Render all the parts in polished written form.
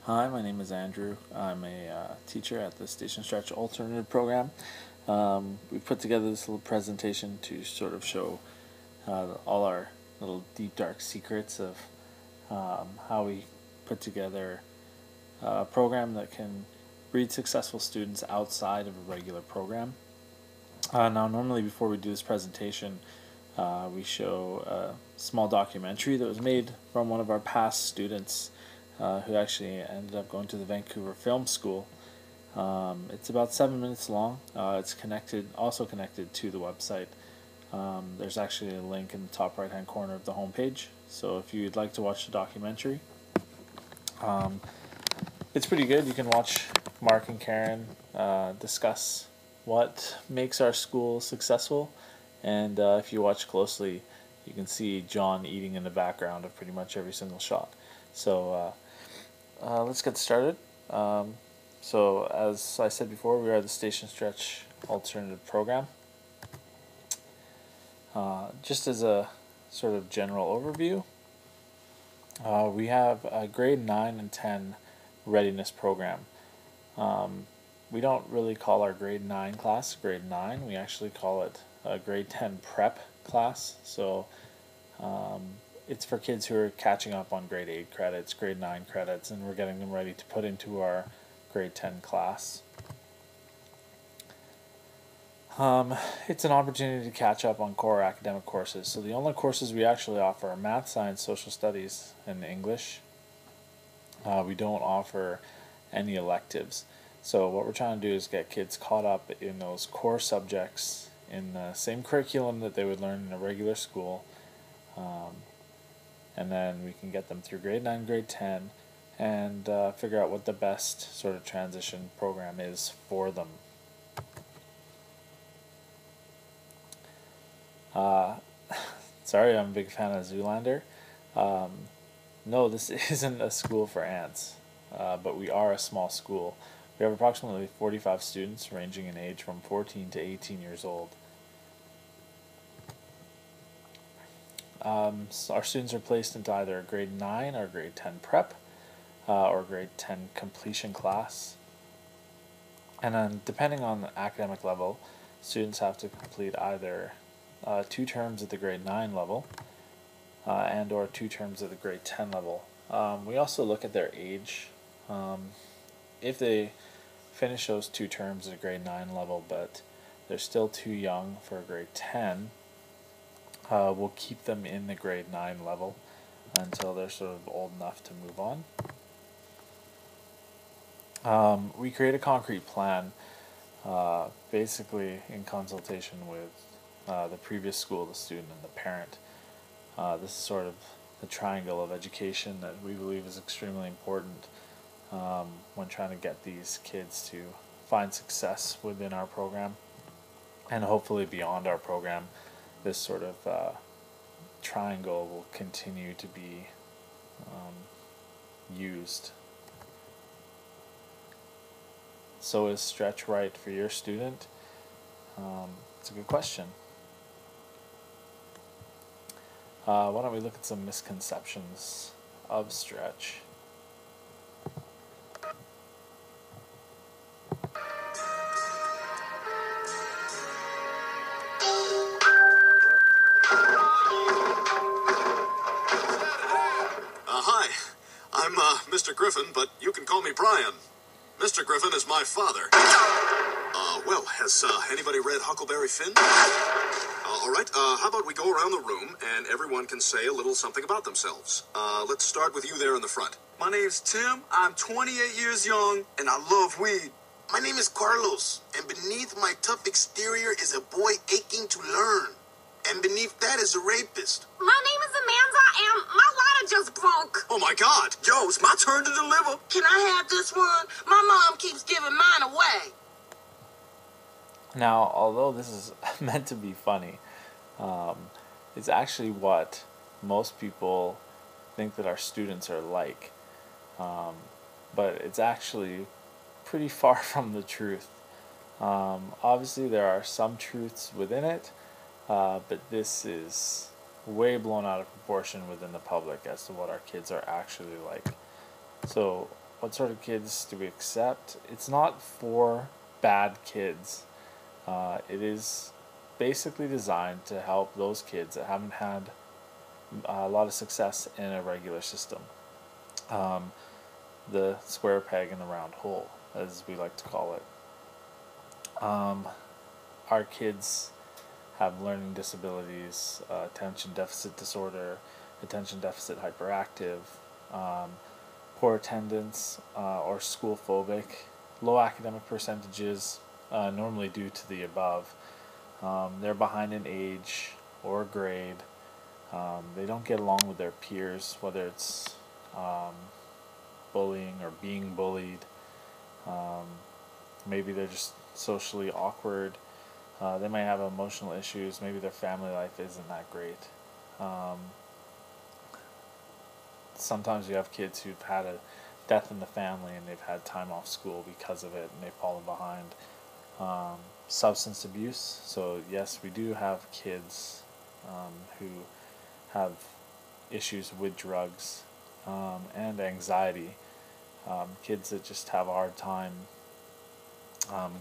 Hi, my name is Andrew. I'm a teacher at the Station Stretch Alternative Program. We put together this little presentation to sort of show all our little deep dark secrets of how we put together a program that can breed successful students outside of a regular program. Now, normally before we do this presentation, we show a small documentary that was made from one of our past students who actually ended up going to the Vancouver Film School. It's about 7 minutes long. It's also connected to the website. There's actually a link in the top right hand corner of the homepage. So if you'd like to watch the documentary, it's pretty good. You can watch Mark and Karen discuss what makes our school successful, and if you watch closely, you can see John eating in the background of pretty much every single shot. So let's get started. So as I said before, we are the Station Stretch Alternative Program. Just as a sort of general overview, we have a grade 9 and 10 readiness program. We don't really call our grade 9 class grade 9. We actually call it a grade 10 prep class. So it's for kids who are catching up on grade 8 credits, grade 9 credits, and we're getting them ready to put into our grade 10 class. It's an opportunity to catch up on core academic courses. So the only courses we actually offer are math, science, social studies, and English. We don't offer any electives. So what we're trying to do is get kids caught up in those core subjects in the same curriculum that they would learn in a regular school. And then we can get them through grade 9, grade 10, and figure out what the best sort of transition program is for them. Sorry, I'm a big fan of Zoolander. No, this isn't a school for ants, but we are a small school. We have approximately 45 students ranging in age from 14 to 18 years old. So our students are placed into either a grade 9 or grade 10 prep or grade 10 completion class. And then depending on the academic level, students have to complete either 2 terms at the grade 9 level and or 2 terms at the grade 10 level. We also look at their age. If they finish those 2 terms at a grade 9 level but they're still too young for a grade 10, we'll keep them in the grade 9 level until they're sort of old enough to move on. We create a concrete plan, basically in consultation with the previous school, the student, and the parent. This is sort of the triangle of education that we believe is extremely important when trying to get these kids to find success within our program and hopefully beyond our program. This sort of triangle will continue to be used. So is stretch right for your student? It's a good question. Why don't we look at some misconceptions of stretch? Hi, I'm Mr. Griffin, but you can call me Brian. Mr. Griffin is my father. Well, has anybody read Huckleberry Finn? All right, how about we go around the room and everyone can say a little something about themselves. Let's start with you there in the front. My name's Tim, I'm 28 years young, and I love weed. My name is Carlos, and beneath my tough exterior is a boy aching to learn. And beneath that is a rapist. My name is Amanda, and my lighter just broke. Oh my God! Yo, it's my turn to deliver. Can I have this one? My mom keeps giving mine away. Now, although this is meant to be funny, it's actually what most people think that our students are like. But it's actually pretty far from the truth. Obviously, there are some truths within it, but this is way blown out of proportion within the public as to what our kids are actually like. So what sort of kids do we accept? It's not for bad kids. It is basically designed to help those kids that haven't had a lot of success in a regular system. The square peg in the round hole, as we like to call it. Our kids have learning disabilities, attention deficit disorder, attention deficit hyperactive, poor attendance, or school phobic, low academic percentages, normally due to the above. They're behind in age or grade. They don't get along with their peers, whether it's bullying or being bullied. Maybe they're just socially awkward. They might have emotional issues. Maybe their family life isn't that great. Sometimes you have kids who've had a death in the family and they've had time off school because of it and they've fallen behind. Substance abuse. So yes, we do have kids who have issues with drugs and anxiety. Kids that just have a hard time,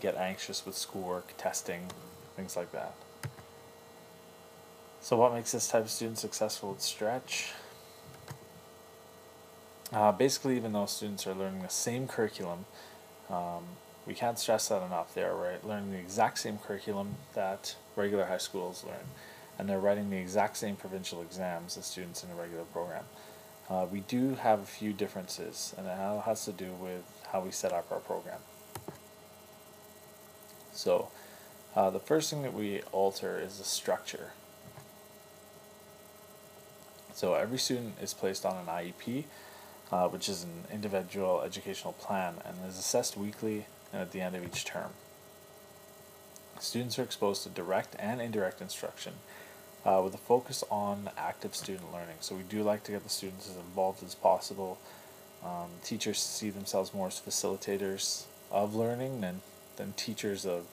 get anxious with schoolwork, testing, things like that. So what makes this type of student successful at Stretch? Basically, even though students are learning the same curriculum, we can't stress that enough. They are learning the exact same curriculum that regular high schools learn, and they're writing the exact same provincial exams as students in a regular program. We do have a few differences, and it all has to do with how we set up our program. So, the first thing that we alter is the structure. So every student is placed on an IEP, which is an individual educational plan, and is assessed weekly and at the end of each term. Students are exposed to direct and indirect instruction with a focus on active student learning. So we do like to get the students as involved as possible. Teachers see themselves more as facilitators of learning than teachers of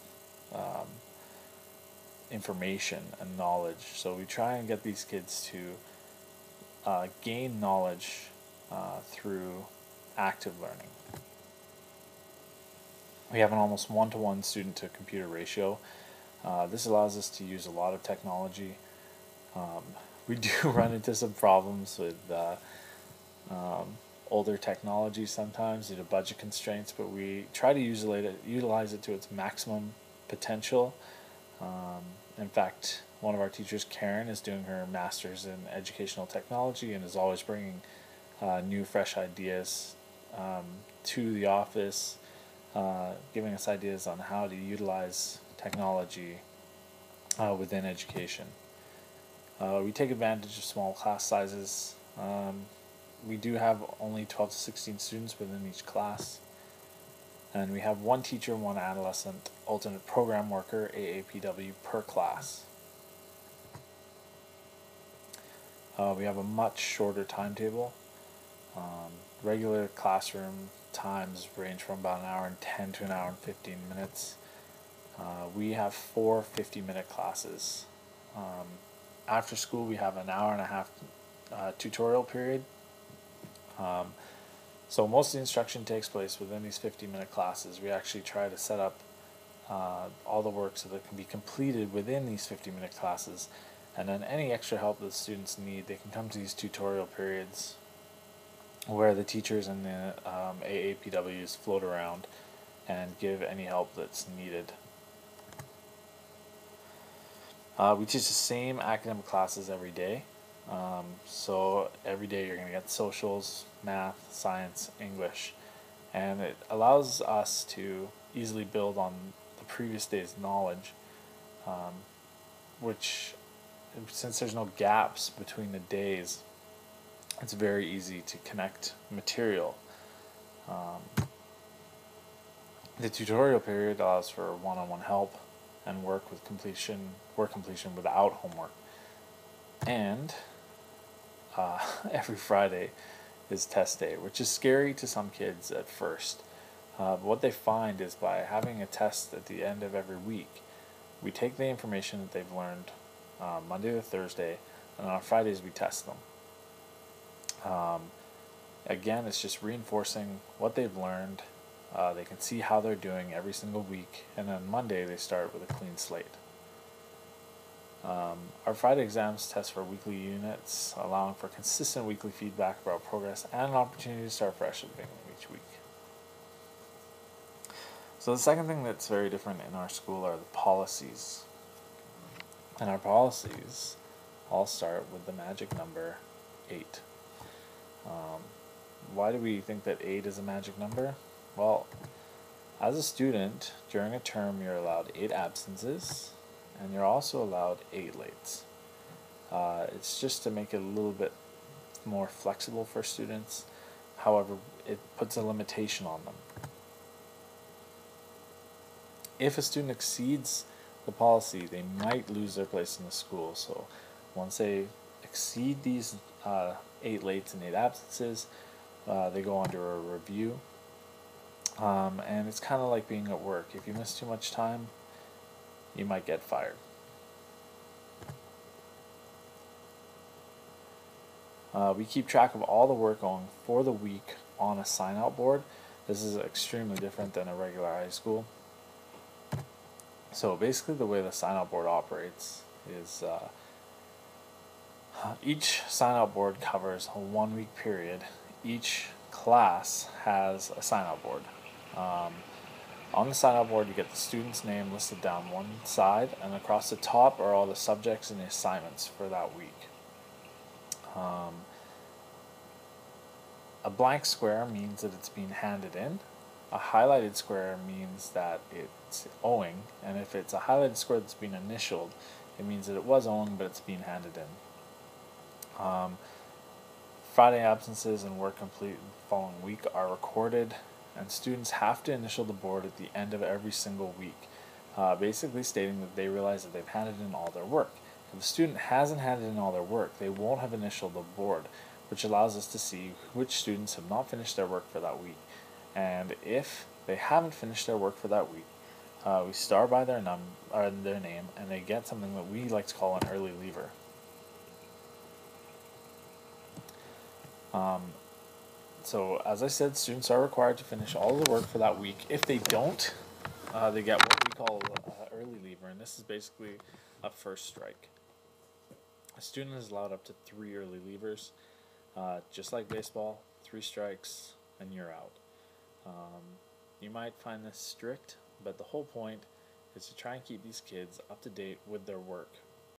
information and knowledge. So we try and get these kids to gain knowledge through active learning. We have an almost 1-to-1 student to computer ratio. This allows us to use a lot of technology. We do run into some problems with older technology sometimes due to budget constraints, but we try to utilize it to its maximum potential. In fact, one of our teachers, Karen, is doing her master's in educational technology and is always bringing new, fresh ideas to the office, giving us ideas on how to utilize technology within education. We take advantage of small class sizes. We do have only 12 to 16 students within each class. And we have one teacher and one adolescent alternate program worker, AAPW, per class. We have a much shorter timetable. Regular classroom times range from about an hour and 10 to an hour and 15 minutes. We have 4 50-minute classes. After school, we have an hour and a half tutorial period. So most of the instruction takes place within these 50-minute classes. We actually try to set up all the work so that it can be completed within these 50-minute classes. And then any extra help that students need, they can come to these tutorial periods where the teachers and the AAPWs float around and give any help that's needed. We teach the same academic classes every day. So every day you're going to get socials, math, science, English, and it allows us to easily build on the previous day's knowledge, which, since there's no gaps between the days, it's very easy to connect material. The tutorial period allows for one-on-one help and work completion without homework. And every Friday is test day, which is scary to some kids at first. But what they find is by having a test at the end of every week, we take the information that they've learned Monday to Thursday, and on Fridays we test them. Again, it's just reinforcing what they've learned. They can see how they're doing every single week, and on Monday they start with a clean slate. Our Friday exams test for weekly units, allowing for consistent weekly feedback about progress and an opportunity to start fresh at the beginning of each week. So the second thing that's very different in our school are the policies. And our policies all start with the magic number 8. Why do we think that 8 is a magic number? Well, as a student, during a term you're allowed 8 absences, and you're also allowed 8 lates. It's just to make it a little bit more flexible for students. However, it puts a limitation on them. If a student exceeds the policy, they might lose their place in the school. So once they exceed these 8 lates and 8 absences, they go under a review. And it's kind of like being at work. If you miss too much time, you might get fired. We keep track of all the work going for the week on a sign-out board. This is extremely different than a regular high school. So basically the way the sign-out board operates is each sign-out board covers a 1-week period. Each class has a sign-out board. On the sign-out board, you get the student's name listed down one side, and across the top are all the subjects and the assignments for that week. A blank square means that it's being handed in. A highlighted square means that it's owing, and if it's a highlighted square that's been initialed, it means that it was owing, but it's being handed in. Friday absences and work complete the following week are recorded, and students have to initial the board at the end of every single week, basically stating that they realize that they've handed in all their work. If the student hasn't handed in all their work, they won't have initialed the board, which allows us to see which students have not finished their work for that week. And if they haven't finished their work for that week, we star by their name, and they get something that we like to call an early leaver. So as I said, students are required to finish all of the work for that week. If they don't, they get what we call early leaver, and this is basically a first strike. A student is allowed up to 3 early leavers, just like baseball, 3 strikes, and you're out. You might find this strict, but the whole point is to try and keep these kids up to date with their work